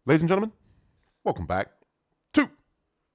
Ladies and gentlemen, welcome back to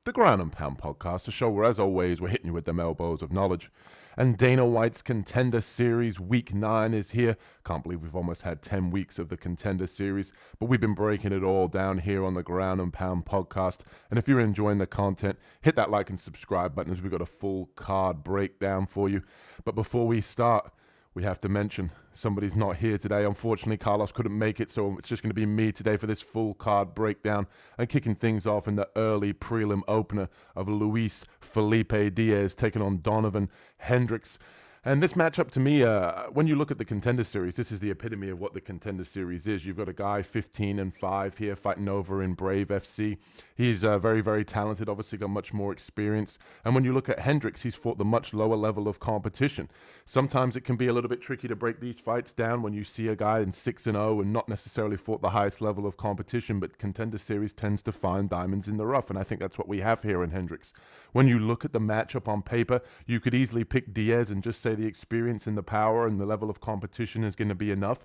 the Ground and Pound podcast, a show where, as always, we're hitting you with them elbows of knowledge. And Dana White's Contender Series Week 9 is here. Can't believe we've almost had 10 weeks of the Contender Series, but we've been breaking it all down here on the Ground and Pound podcast. And if you're enjoying the content, hit that like and subscribe button as we've got a full card breakdown for you. But before we start, we have to mention somebody's not here today. Unfortunately, Carlos couldn't make it, so it's just going to be me today for this full card breakdown and kicking things off in the early prelim opener of Luis Felipe Diaz taking on Donovan Hendricks. And this matchup, to me, when you look at the Contender Series, this is the epitome of what the Contender Series is. You've got a guy 15-5 here fighting over in Brave FC. He's very, very talented, obviously got much more experience. And when you look at Hendricks, he's fought the much lower level of competition. Sometimes it can be a little bit tricky to break these fights down when you see a guy in 6-0 and not necessarily fought the highest level of competition, but Contender Series tends to find diamonds in the rough, and I think that's what we have here in Hendricks. When you look at the matchup on paper, you could easily pick Diaz and just say the experience and the power and the level of competition is going to be enough.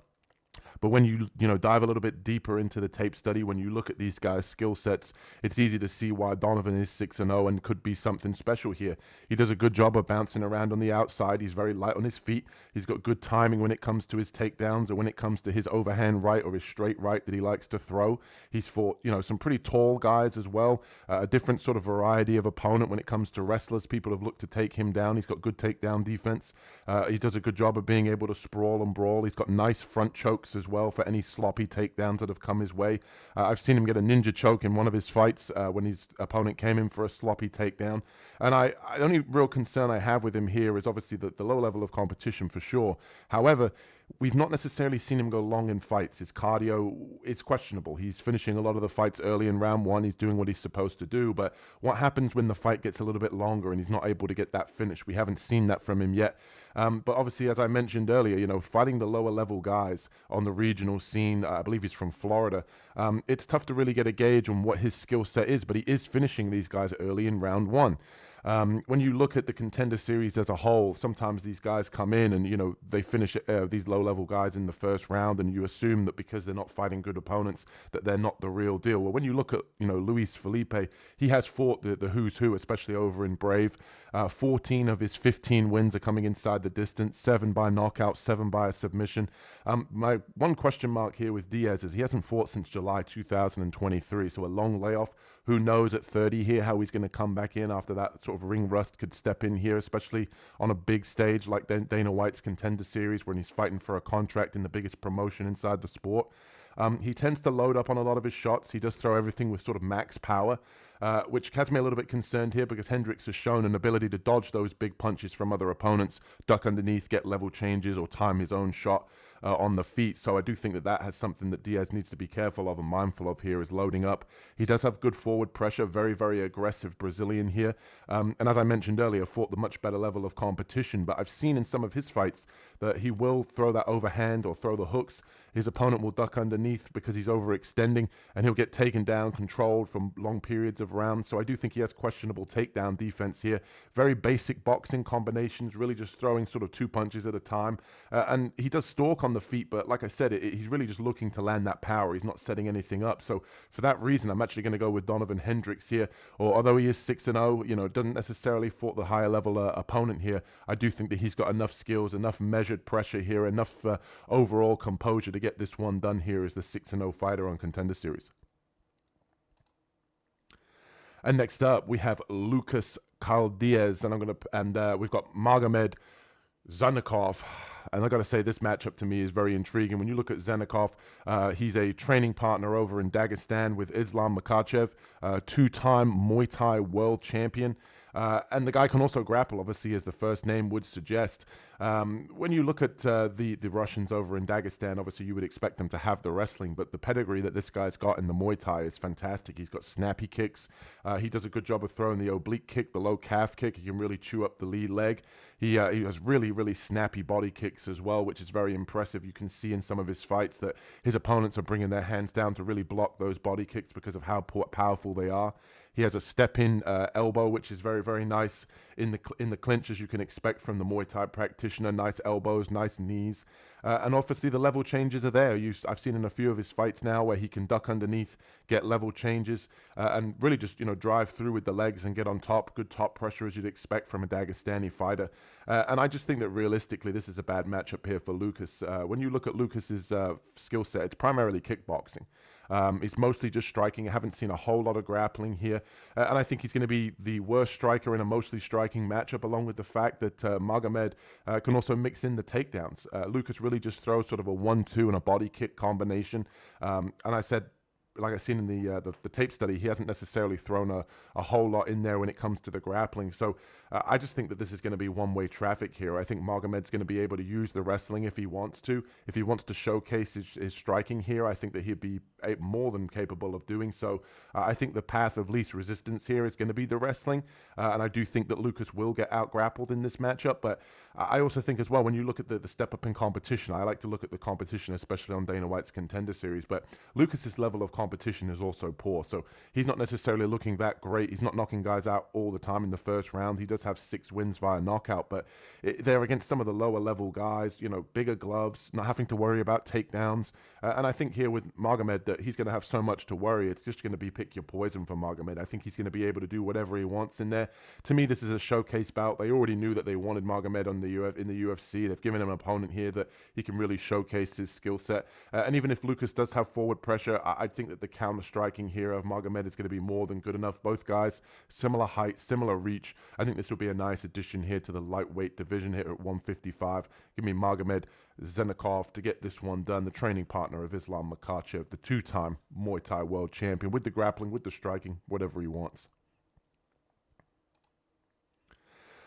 But when you dive a little bit deeper into the tape study, when you look at these guys' skill sets, it's easy to see why Donovan is 6-0 and could be something special here. He does a good job of bouncing around on the outside. He's very light on his feet. He's got good timing when it comes to his takedowns or when it comes to his overhand right or his straight right that he likes to throw. He's fought, some pretty tall guys as well, a different sort of variety of opponent when it comes to wrestlers. People have looked to take him down. He's got good takedown defense. He does a good job of being able to sprawl and brawl. He's got nice front chokes as well for any sloppy takedowns that have come his way. I've seen him get a ninja choke in one of his fights when his opponent came in for a sloppy takedown. And the only real concern I have with him here is obviously the low level of competition for sure. However, we've not necessarily seen him go long in fights. His cardio is questionable. He's finishing a lot of the fights early in round one. He's doing what he's supposed to do. But what happens when the fight gets a little bit longer and he's not able to get that finish? We haven't seen that from him yet. But obviously, as I mentioned earlier, fighting the lower level guys on the regional scene, I believe he's from Florida, it's tough to really get a gauge on what his skill set is, but he is finishing these guys early in round one. When you look at the Contender Series as a whole, sometimes these guys come in and, they finish these low-level guys in the first round, and you assume that because they're not fighting good opponents, that they're not the real deal. Well, when you look at, Luis Felipe, he has fought the who's who, especially over in Brave. 14 of his 15 wins are coming inside the distance, 7 by knockout, 7 by a submission. My one question mark here with Diaz is he hasn't fought since July 2023, so a long layoff. Who knows at 30 here how he's going to come back in after that sort of ring rust could step in here, especially on a big stage like Dana White's Contender Series when he's fighting for a contract in the biggest promotion inside the sport. He tends to load up on a lot of his shots. He does throw everything with sort of max power, which has me a little bit concerned here because Hendricks has shown an ability to dodge those big punches from other opponents, duck underneath, get level changes, or time his own shot on the feet. So I do think that has something that Diaz needs to be careful of and mindful of here is loading up. He does have good forward pressure, very, very aggressive Brazilian here. And as I mentioned earlier, fought the much better level of competition. But I've seen in some of his fights that he will throw that overhand or throw the hooks. His opponent will duck underneath because he's overextending and he'll get taken down, controlled from long periods of rounds. So I do think he has questionable takedown defense here. Very basic boxing combinations, really just throwing sort of 2 punches at a time. And he does stalk on the feet, but like I said, he's really just looking to land that power. He's not setting anything up. So for that reason, I'm actually going to go with Donovan Hendricks here. Or although he is 6-0, doesn't necessarily fought the higher level opponent here, I do think that he's got enough skills, enough measured pressure here, enough overall composure to get this one done here as the 6-0 fighter on Contender Series. And next up, we have Lucas Caldiez, and we've got Magomed Zanikov. And I got to say, this matchup to me is very intriguing. When you look at Zanikov, he's a training partner over in Dagestan with Islam Makhachev, two-time Muay Thai world champion. And the guy can also grapple, obviously, as the first name would suggest. When you look at the Russians over in Dagestan, obviously you would expect them to have the wrestling, but the pedigree that this guy's got in the Muay Thai is fantastic. He's got snappy kicks. He does a good job of throwing the oblique kick, the low calf kick. He can really chew up the lead leg. He has really, really snappy body kicks as well, which is very impressive. You can see in some of his fights that his opponents are bringing their hands down to really block those body kicks because of how powerful they are. He has a step-in elbow, which is very, very nice in the clinch, as you can expect from the Muay Thai practitioner. conditioner, nice elbows, nice knees. And obviously the level changes are there. I've seen in a few of his fights now where he can duck underneath, get level changes, and really just, drive through with the legs and get on top. Good top pressure as you'd expect from a Dagestani fighter. And I just think that realistically this is a bad matchup here for Lucas. When you look at Lucas's skill set, it's primarily kickboxing. It's mostly just striking. I haven't seen a whole lot of grappling here. And I think he's going to be the worst striker in a mostly striking matchup, along with the fact that Magomed can also mix in the takedowns. Lucas really just throws sort of a 1-2 and a body kick combination. And I said, like I've seen in the tape study, he hasn't necessarily thrown a whole lot in there when it comes to the grappling. So I just think that this is going to be one-way traffic here. I think Magomed's going to be able to use the wrestling if he wants to. If he wants to showcase his striking here, I think that he'd be more than capable of doing so. I think the path of least resistance here is going to be the wrestling. And I do think that Lucas will get out-grappled in this matchup. But I also think as well, when you look at the step up in competition, I like to look at the competition, especially on Dana White's Contender Series. But Lucas's level of competition is also poor. So he's not necessarily looking that great. He's not knocking guys out all the time in the first round. He does have 6 wins via knockout, but they're against some of the lower level guys, bigger gloves, not having to worry about takedowns. And I think here with Magomed that he's going to have so much to worry. It's just going to be pick your poison for Magomed. I think he's going to be able to do whatever he wants in there. To me, this is a showcase bout. They already knew that they wanted Magomed in the UFC. They've given him an opponent here that he can really showcase his skill set. And even if Lucas does have forward pressure, I think that the counter striking here of Magomed is going to be more than good enough. Both guys, similar height, similar reach. I think this will be a nice addition here to the lightweight division here at 155. Give me Magomed Zenikov to get this one done, the training partner of Islam Makhachev, the 2-time Muay Thai world champion, with the grappling, with the striking, whatever he wants.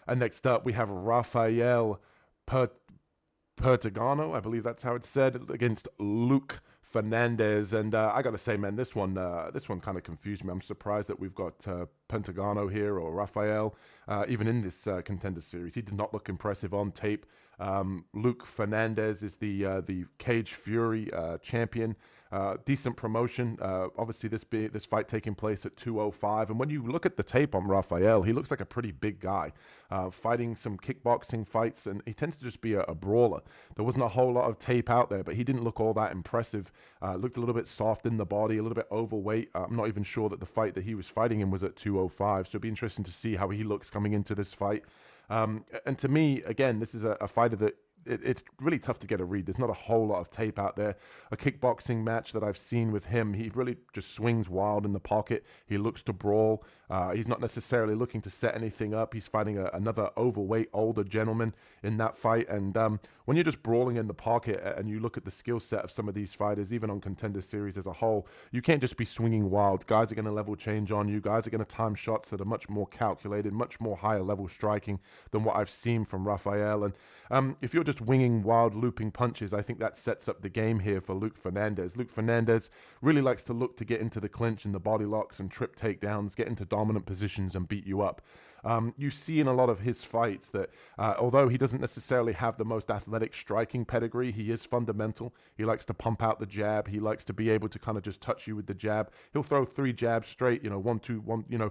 And next up, we have Rafael Pertegano, I believe that's how it's said, against Luke Fernandez. And I got to say, man, this one kind of confused me. I'm surprised that we've got Pentagano here, or Rafael, even in this Contender Series. He did not look impressive on tape. Luke Fernandez is the Cage Fury champion. Decent promotion. Obviously, this fight taking place at 205. And when you look at the tape on Rafael, he looks like a pretty big guy, fighting some kickboxing fights, and he tends to just be a brawler. There wasn't a whole lot of tape out there, but he didn't look all that impressive. Looked a little bit soft in the body, a little bit overweight. I'm not even sure that the fight that he was fighting in was at 205, so it'd be interesting to see how he looks coming into this fight. And to me, again, this is a fighter that it's really tough to get a read. There's not a whole lot of tape out there. A kickboxing match that I've seen with him, he really just swings wild in the pocket. He looks to brawl. He's not necessarily looking to set anything up. He's fighting another overweight, older gentleman in that fight. And when you're just brawling in the pocket and you look at the skill set of some of these fighters, even on Contender Series as a whole, you can't just be swinging wild. Guys are going to level change on you. Guys are going to time shots that are much more calculated, much more higher level striking than what I've seen from Rafael. And if you're just winging wild looping punches, I think that sets up the game here for Luke Fernandez. Luke Fernandez really likes to look to get into the clinch and the body locks and trip takedowns, get into dominant positions and beat you up. You see in a lot of his fights that although he doesn't necessarily have the most athletic striking pedigree, he is fundamental. He likes to pump out the jab. He likes to be able to kind of just touch you with the jab. He'll throw 3 jabs straight, 1, 2, 1,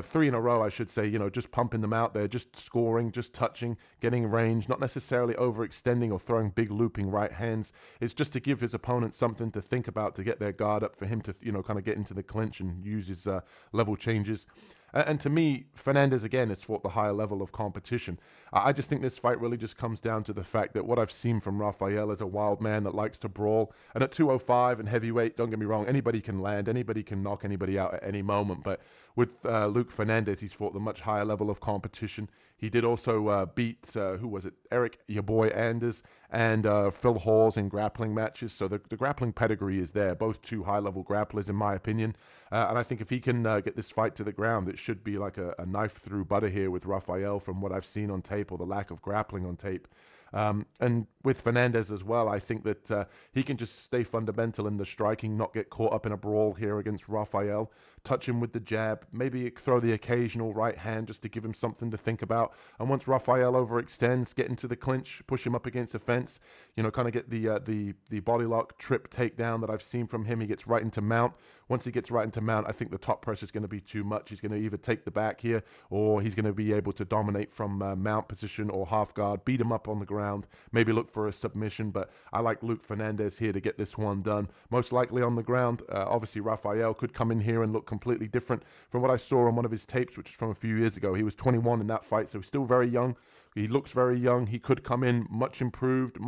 3 in a row, I should say, just pumping them out there, just scoring, just touching, getting range, not necessarily overextending or throwing big looping right hands. It's just to give his opponent something to think about, to get their guard up, for him to, kind of get into the clinch and use his level changes. And to me, Fernandez, again, has fought the higher level of competition. I just think this fight really just comes down to the fact that what I've seen from Rafael is a wild man that likes to brawl. And at 205 and heavyweight, don't get me wrong, anybody can land, anybody can knock anybody out at any moment. But with Luke Fernandez, he's fought the much higher level of competition. He did also beat, who was it? Eric, your boy Anders, and Phil Hawes in grappling matches. So the grappling pedigree is there. Both 2 high-level grapplers, in my opinion. And I think if he can get this fight to the ground, it should be like a knife through butter here with Rafael from what I've seen on tape, or the lack of grappling on tape. And with Fernandez as well, I think that he can just stay fundamental in the striking, not get caught up in a brawl here against Rafael. Touch him with the jab, maybe throw the occasional right hand just to give him something to think about. And once Rafael overextends, get into the clinch, push him up against the fence, kind of get the body lock trip takedown that I've seen from him. He gets right into mount. Once he gets right into mount, I think the top pressure is going to be too much. He's going to either take the back here, or he's going to be able to dominate from mount position or half guard, beat him up on the ground, maybe look for a submission. But I like Luke Fernandez here to get this one done. Most likely on the ground. Obviously, Rafael could come in here and look completely different from what I saw on one of his tapes, which is from a few years ago. He was 21 in that fight, so he's still very young. He looks very young. He could come in much improved,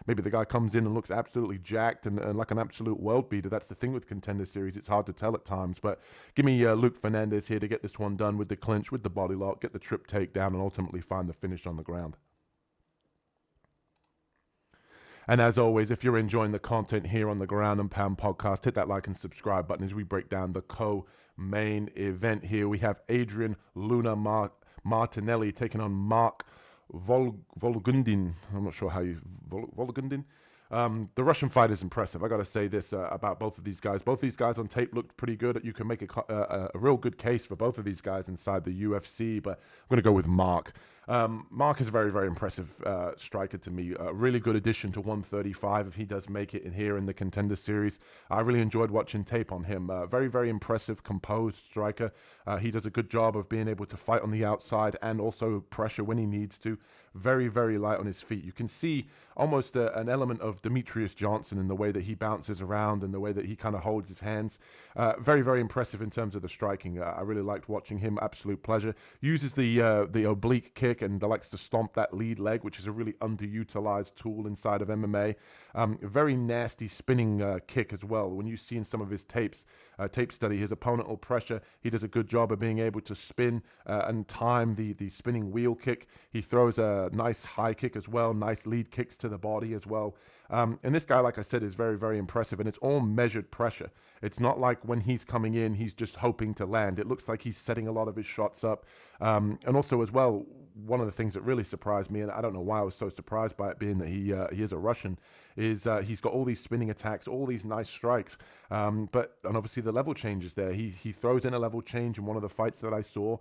maybe the guy comes in and looks absolutely jacked and like an absolute world beater. That's the thing with Contender Series. It's hard to tell at times. But give me Luke Fernandez here to get this one done with the clinch, with the body lock, get the trip takedown, and ultimately find the finish on the ground. And as always, if you're enjoying the content here on the Ground and Pound podcast, hit that like and subscribe button as we break down the co-main event here. We have Adrian Luna Martinelli taking on Mark Volgundin. I'm not sure how you... Volgundin? The Russian fight is impressive. I got to say this about both of these guys. Both of these guys on tape looked pretty good. You can make a real good case for both of these guys inside the UFC, but I'm going to go with Mark. Mark is a very, very impressive striker to me. A really good addition to 135 if he does make it in here in the Contender Series. I really enjoyed watching tape on him. Very, very impressive, composed striker. He does a good job of being able to fight on the outside and also pressure when he needs to. Very, very light on his feet. You can see almost an element of Demetrius Johnson in the way that he bounces around and the way that he kind of holds his hands. Very, very impressive in terms of the striking. I really liked watching him. Absolute pleasure. Uses the oblique kick and likes to stomp that lead leg, which is a really underutilized tool inside of MMA. Very nasty spinning kick as well. When you see in some of his tape study, his opponent will pressure. He does a good job of being able to spin and time the spinning wheel kick. He throws a nice high kick as well, nice lead kicks to the body as well. And this guy, like I said, is very, very impressive, and it's all measured pressure. It's not like when he's coming in, he's just hoping to land. It looks like he's setting a lot of his shots up. And also as well, one of the things that really surprised me, and I don't know why I was so surprised by it being that he is a Russian, is he's got all these spinning attacks, all these nice strikes. And obviously the level change is there. He throws in a level change in one of the fights that I saw,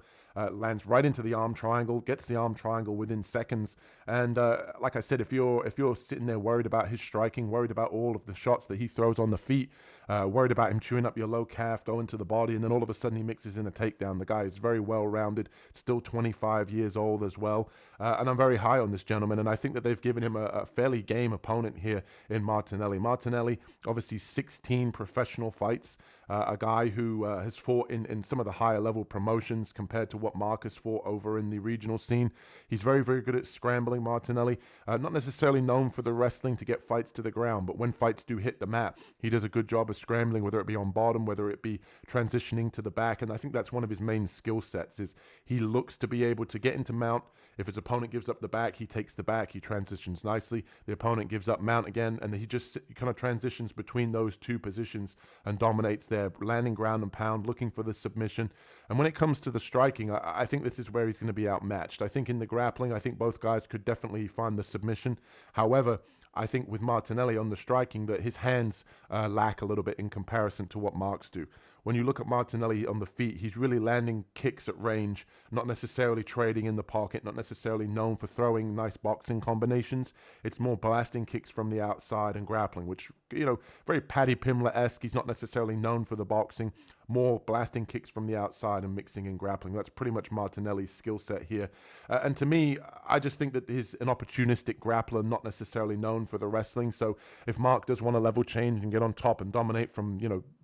lands right into the arm triangle, gets the arm triangle within seconds. And like I said, if you're sitting there worried about his striking, worried about all of the shots that he throws on the feet, worried about him chewing up your low calf, going to the body, and then all of a sudden he mixes in a takedown. The guy is very well-rounded, still 25 years old as well. And I'm very high on this gentleman, and I think that they've given him a fairly game opponent here in Martinelli. Martinelli, obviously 16 professional fights, a guy who has fought in some of the higher level promotions compared to what Marcus fought over in the regional scene. He's very, very good at scrambling, Martinelli. Not necessarily known for the wrestling to get fights to the ground, but when fights do hit the mat, he does a good job of scrambling, whether it be on bottom, whether it be transitioning to the back. And I think that's one of his main skill sets, is he looks to be able to get into mount. If his opponent gives up the back, he takes the back, he transitions nicely. The opponent gives up mount again, and he just kind of transitions between those two positions and dominates there, landing ground and pound, looking for the submission. And when it comes to the striking, I think this is where he's going to be outmatched. I think in the grappling, I think both guys could definitely find the submission. However, I think with Martinelli on the striking, that his hands lack a little bit in comparison to what Mark's do. When you look at Martinelli on the feet, he's really landing kicks at range, not necessarily trading in the pocket, not necessarily known for throwing nice boxing combinations. It's more blasting kicks from the outside and grappling, which, very Paddy Pimblett-esque. He's not necessarily known for the boxing, more blasting kicks from the outside and mixing in grappling. That's pretty much Martinelli's skill set here. And to me, I just think that he's an opportunistic grappler, not necessarily known for the wrestling. So if Mark does want a level change and get on top and dominate from,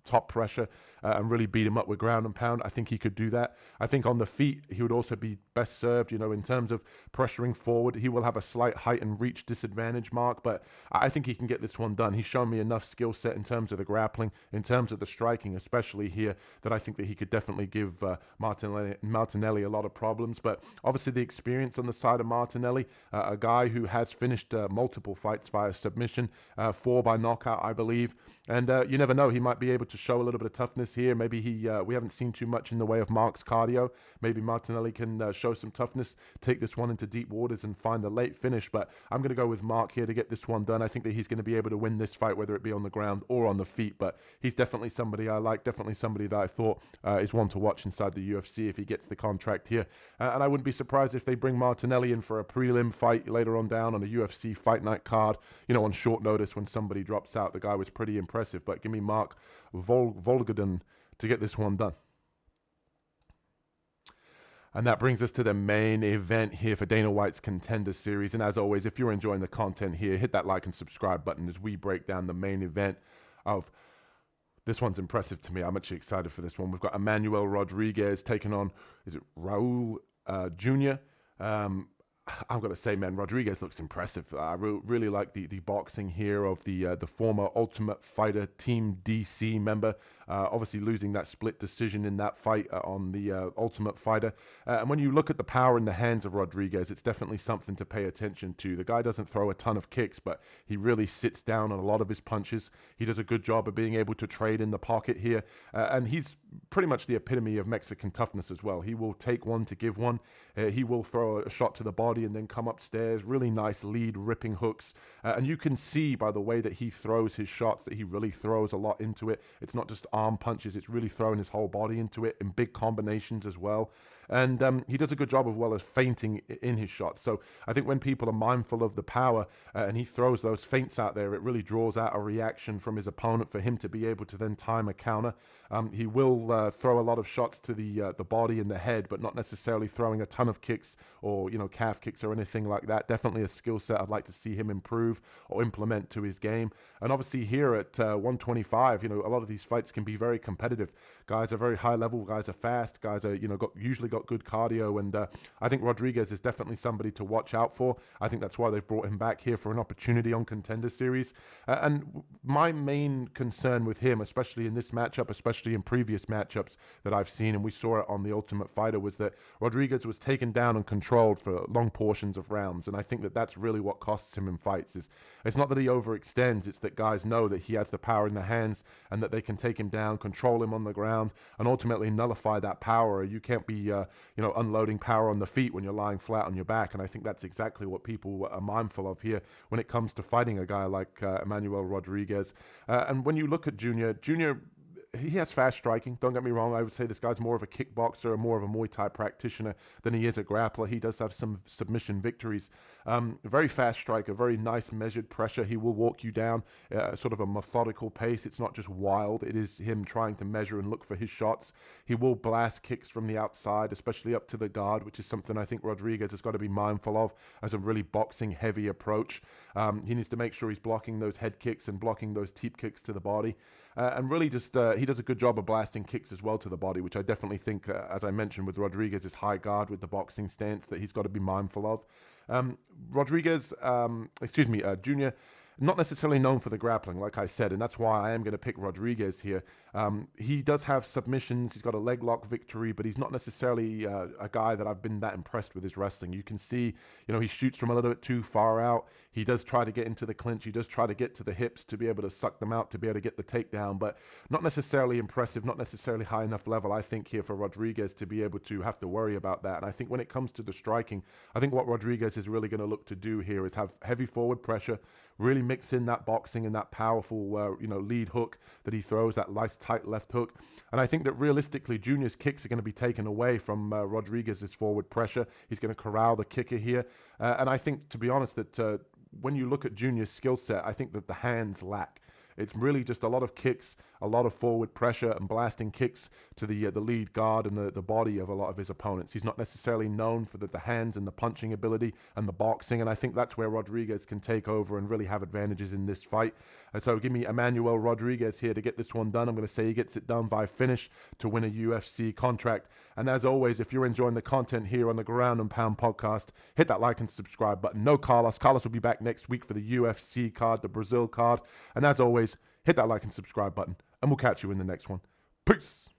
top pressure and really beat him up with ground and pound, I think he could do that. I think on the feet, he would also be best served, in terms of pressuring forward. He will have a slight height and reach disadvantage, Mark, but I think he can get this one done. He's shown me enough skill set in terms of the grappling, in terms of the striking, especially here, that I think that he could definitely give Martinelli a lot of problems. But obviously the experience on the side of Martinelli, a guy who has finished multiple fights via submission, 4 by knockout, I believe. And you never know, he might be able to show a little bit of toughness here. Maybe we haven't seen too much in the way of Mark's cardio. Maybe Martinelli can show some toughness, take this one into deep waters and find a late finish. But I'm going to go with Mark here to get this one done. I think that he's going to be able to win this fight, whether it be on the ground or on the feet. But he's definitely somebody I like, definitely somebody that I thought is one to watch inside the UFC if he gets the contract here. And I wouldn't be surprised if they bring Martinelli in for a prelim fight later on down on a UFC fight night card, on short notice when somebody drops out. The guy was pretty impressive, but give me Mark Volgudin to get this one done. And that brings us to the main event here for Dana White's Contender Series. And as always, if you're enjoying the content here, hit that like and subscribe button as we break down the main event of this one's impressive to me. I'm actually excited for this one. We've got Emmanuel Rodriguez taking on, is it Raul Jr.? I'm going to say, man, Rodriguez looks impressive. I really like the boxing here of the former Ultimate Fighter Team DC member. Obviously losing that split decision in that fight on the Ultimate Fighter. And when you look at the power in the hands of Rodriguez, it's definitely something to pay attention to. The guy doesn't throw a ton of kicks, but he really sits down on a lot of his punches. He does a good job of being able to trade in the pocket here. And he's pretty much the epitome of Mexican toughness as well. He will take one to give one. He will throw a shot to the body and then come upstairs. Really nice lead, ripping hooks. And you can see by the way that he throws his shots that he really throws a lot into it. It's not just arm punches. It's really throwing his whole body into it in big combinations as well. And he does a good job as well as feinting in his shots. So I think when people are mindful of the power and he throws those feints out there, it really draws out a reaction from his opponent for him to be able to then time a counter. He will throw a lot of shots to the body and the head, but not necessarily throwing a ton of kicks or calf kicks or anything like that. Definitely a skill set I'd like to see him improve or implement to his game. And obviously here at 125, a lot of these fights can be very competitive. Guys are very high level. Guys are fast. Guys are usually got good cardio, and I think Rodriguez is definitely somebody to watch out for. I think that's why they've brought him back here for an opportunity on Contender Series. And my main concern with him, especially in this matchup, especially in previous matchups that I've seen, and we saw it on the Ultimate Fighter, was that Rodriguez was taken down and controlled for long portions of rounds. And I think that that's really what costs him in fights. It's not that he overextends, it's that guys know that he has the power in the hands and that they can take him down, control him on the ground, and ultimately nullify that power. You can't be unloading power on the feet when you're lying flat on your back. And I think that's exactly what people are mindful of here when it comes to fighting a guy like Emmanuel Rodriguez. And when you look at Junior, he has fast striking. Don't get me wrong. I would say this guy's more of a kickboxer, more of a Muay Thai practitioner than he is a grappler. He does have some submission victories. Very fast striker, very nice measured pressure. He will walk you down sort of a methodical pace. It's not just wild. It is him trying to measure and look for his shots. He will blast kicks from the outside, especially up to the guard, which is something I think Rodriguez has got to be mindful of as a really boxing heavy approach. He needs to make sure he's blocking those head kicks and blocking those teep kicks to the body. And really just he does a good job of blasting kicks as well to the body, which I definitely think, as I mentioned with Rodriguez, is high guard with the boxing stance that he's got to be mindful of. Junior, not necessarily known for the grappling, like I said, and that's why I am going to pick Rodriguez here. He does have submissions. He's got a leg lock victory, but he's not necessarily a guy that I've been that impressed with his wrestling. You can see, he shoots from a little bit too far out. He does try to get into the clinch. He does try to get to the hips to be able to suck them out, to be able to get the takedown, but not necessarily impressive, not necessarily high enough level, I think, here for Rodriguez to be able to have to worry about that. And I think when it comes to the striking, I think what Rodriguez is really going to look to do here is have heavy forward pressure, really mix in that boxing and that powerful, lead hook that he throws, that nice tight left hook. And I think that realistically, Junior's kicks are going to be taken away from Rodriguez's forward pressure. He's going to corral the kicker here. And I think, to be honest, that when you look at Junior's skill set, I think that the hands lack. It's really just a lot of kicks, a lot of forward pressure and blasting kicks to the lead guard and the body of a lot of his opponents. He's not necessarily known for the hands and the punching ability and the boxing, and I think that's where Rodriguez can take over and really have advantages in this fight. And so give me Emmanuel Rodriguez here to get this one done. I'm going to say he gets it done by finish to win a UFC contract. And as always, if you're enjoying the content here on the Ground and Pound podcast, hit that like and subscribe button. No Carlos. Carlos will be back next week for the UFC card, the Brazil card. And as always, hit that like and subscribe button, and we'll catch you in the next one. Peace.